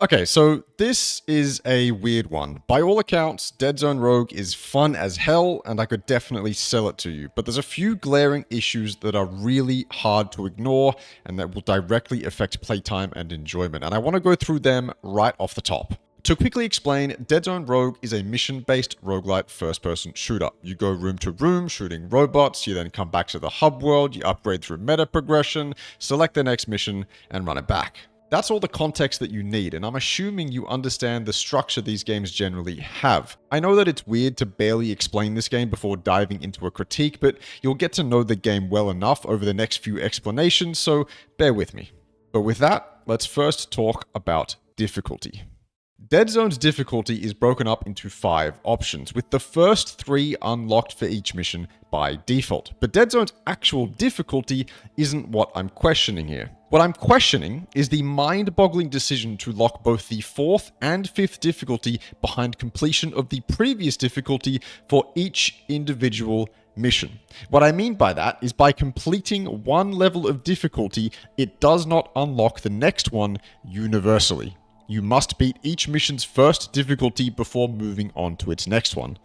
Okay, so this is a weird one. By all accounts, Deadzone Rogue is fun as hell, and I could definitely sell it to you. But there's a few glaring issues that are really hard to ignore, and that will directly affect playtime and enjoyment. And I want to go through them right off the top. To quickly explain, Deadzone Rogue is a mission-based roguelite first-person shooter. You go room to room, shooting robots, you then come back to the hub world, you upgrade through meta progression, select the next mission, and run it back. That's all the context that you need, and I'm assuming you understand the structure these games generally have. I know that it's weird to barely explain this game before diving into a critique, but you'll get to know the game well enough over the next few explanations, so bear with me. But with that, let's first talk about difficulty. Deadzone's difficulty is broken up into 5 options, with the first 3 unlocked for each mission by default. But Deadzone's actual difficulty isn't what I'm questioning here. What I'm questioning is the mind-boggling decision to lock both the 4th and 5th difficulty behind completion of the previous difficulty for each individual mission. What I mean by that is by completing one level of difficulty, it does not unlock the next one universally. You must beat each mission's first difficulty before moving on to its next one.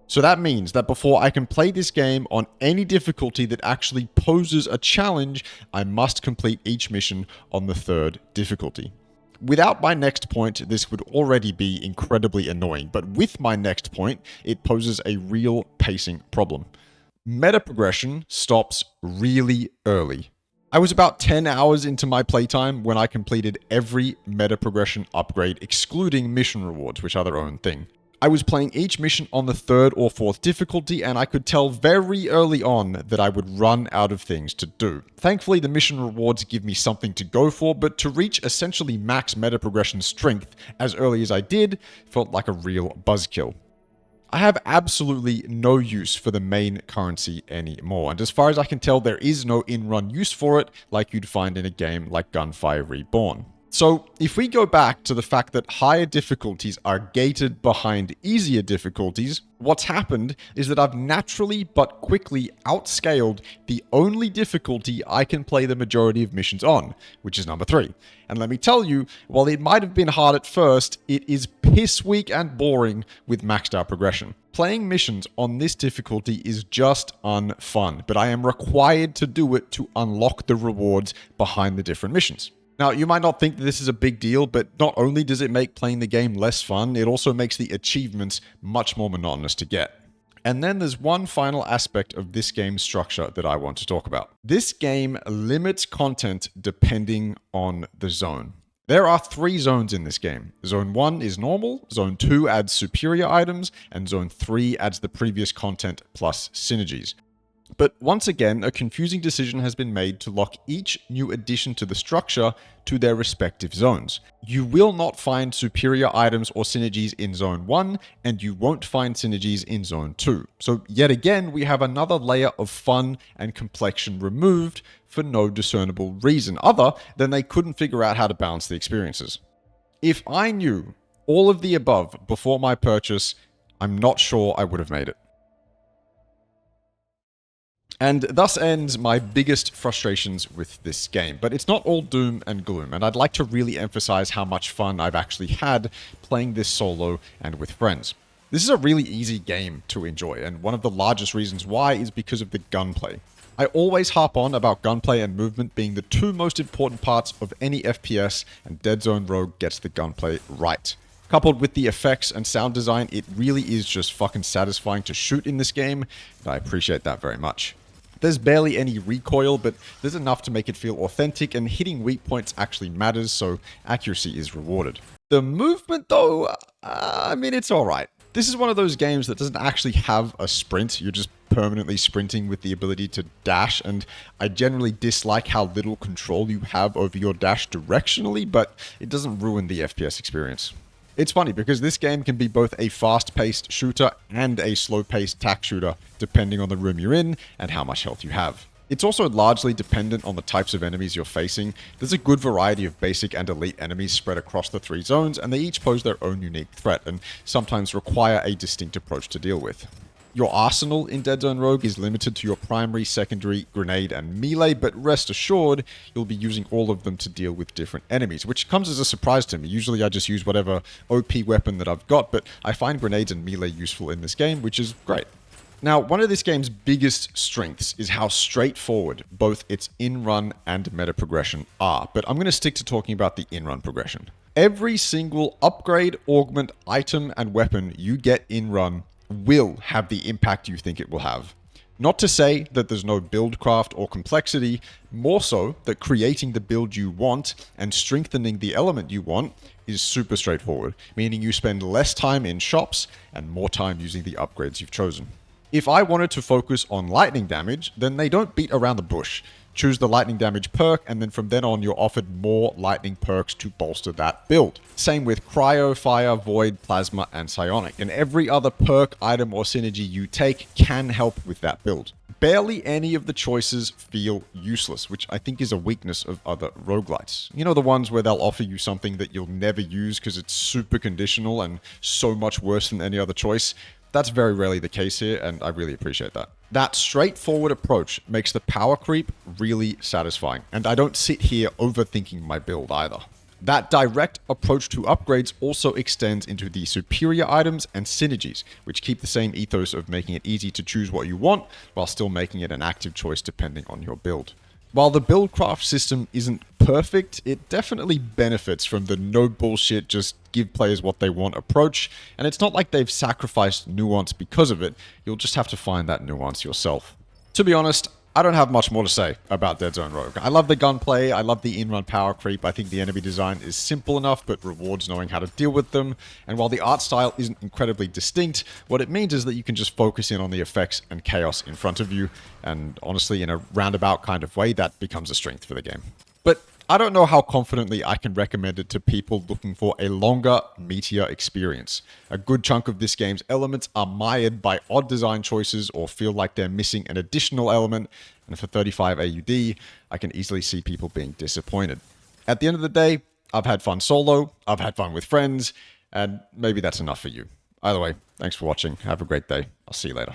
So that means that before I can play this game on any difficulty that actually poses a challenge, I must complete each mission on the 3rd difficulty. Without my next point, this would already be incredibly annoying, but with my next point, it poses a real pacing problem. Meta progression stops really early. I was about 10 hours into my playtime when I completed every meta progression upgrade, excluding mission rewards, which are their own thing. I was playing each mission on the 3rd or 4th difficulty, and I could tell very early on that I would run out of things to do. Thankfully, the mission rewards give me something to go for, but to reach essentially max meta progression strength as early as I did felt like a real buzzkill. I have absolutely no use for the main currency anymore, and as far as I can tell, there is no in-run use for it like you'd find in a game like Gunfire Reborn. So, if we go back to the fact that higher difficulties are gated behind easier difficulties, what's happened is that I've naturally but quickly outscaled the only difficulty I can play the majority of missions on, which is number 3. And let me tell you, while it might have been hard at first, it is piss weak and boring with maxed out progression. Playing missions on this difficulty is just unfun, but I am required to do it to unlock the rewards behind the different missions. Now, you might not think that this is a big deal, but not only does it make playing the game less fun, it also makes the achievements much more monotonous to get. And then there's one final aspect of this game's structure that I want to talk about. This game limits content depending on the zone. There are 3 zones in this game. Zone 1 is normal, Zone 2 adds superior items, and Zone 3 adds the previous content plus synergies. But once again, a confusing decision has been made to lock each new addition to the structure to their respective zones. You will not find superior items or synergies in Zone 1, and you won't find synergies in Zone 2. So yet again, we have another layer of fun and complexion removed for no discernible reason other than they couldn't figure out how to balance the experiences. If I knew all of the above before my purchase, I'm not sure I would have made it. And thus ends my biggest frustrations with this game. But it's not all doom and gloom, and I'd like to really emphasize how much fun I've actually had playing this solo and with friends. This is a really easy game to enjoy, and one of the largest reasons why is because of the gunplay. I always harp on about gunplay and movement being the 2 most important parts of any FPS, and Deadzone Rogue gets the gunplay right. Coupled with the effects and sound design, it really is just fucking satisfying to shoot in this game, and I appreciate that very much. There's barely any recoil, but there's enough to make it feel authentic, and hitting weak points actually matters, so accuracy is rewarded. The movement, though, it's alright. This is one of those games that doesn't actually have a sprint, you're just permanently sprinting with the ability to dash, and I generally dislike how little control you have over your dash directionally, but it doesn't ruin the FPS experience. It's funny because this game can be both a fast-paced shooter and a slow-paced tac shooter, depending on the room you're in and how much health you have. It's also largely dependent on the types of enemies you're facing. There's a good variety of basic and elite enemies spread across the 3 zones, and they each pose their own unique threat, and sometimes require a distinct approach to deal with. Your arsenal in Deadzone Rogue is limited to your primary, secondary, grenade, and melee, but rest assured, you'll be using all of them to deal with different enemies, which comes as a surprise to me. Usually I just use whatever OP weapon that I've got, but I find grenades and melee useful in this game, which is great. Now, one of this game's biggest strengths is how straightforward both its in-run and meta progression are, but I'm going to stick to talking about the in-run progression. Every single upgrade, augment, item, and weapon you get in-run will have the impact you think it will have. Not to say that there's no build craft or complexity, more so that creating the build you want and strengthening the element you want is super straightforward, meaning you spend less time in shops and more time using the upgrades you've chosen. If I wanted to focus on lightning damage, then they don't beat around the bush. Choose the lightning damage perk, and then from then on you're offered more lightning perks to bolster that build. Same with cryo, fire, void, plasma, and psionic. And every other perk, item, or synergy you take can help with that build. Barely any of the choices feel useless, which I think is a weakness of other roguelites. You know, the ones where they'll offer you something that you'll never use because it's super conditional and so much worse than any other choice? That's very rarely the case here, and I really appreciate that. That straightforward approach makes the power creep really satisfying, and I don't sit here overthinking my build either. That direct approach to upgrades also extends into the superior items and synergies, which keep the same ethos of making it easy to choose what you want, while still making it an active choice depending on your build. While the build craft system isn't perfect, it definitely benefits from the no bullshit, just give players what they want approach, and it's not like they've sacrificed nuance because of it. You'll just have to find that nuance yourself. To be honest, I don't have much more to say about Deadzone Rogue. I love the gunplay, I love the in-run power creep, I think the enemy design is simple enough but rewards knowing how to deal with them, and while the art style isn't incredibly distinct, what it means is that you can just focus in on the effects and chaos in front of you, and honestly in a roundabout kind of way that becomes a strength for the game. But I don't know how confidently I can recommend it to people looking for a longer, meatier experience. A good chunk of this game's elements are mired by odd design choices or feel like they're missing an additional element, and for 35 AUD, I can easily see people being disappointed. At the end of the day, I've had fun solo, I've had fun with friends, and maybe that's enough for you. Either way, thanks for watching, have a great day, I'll see you later.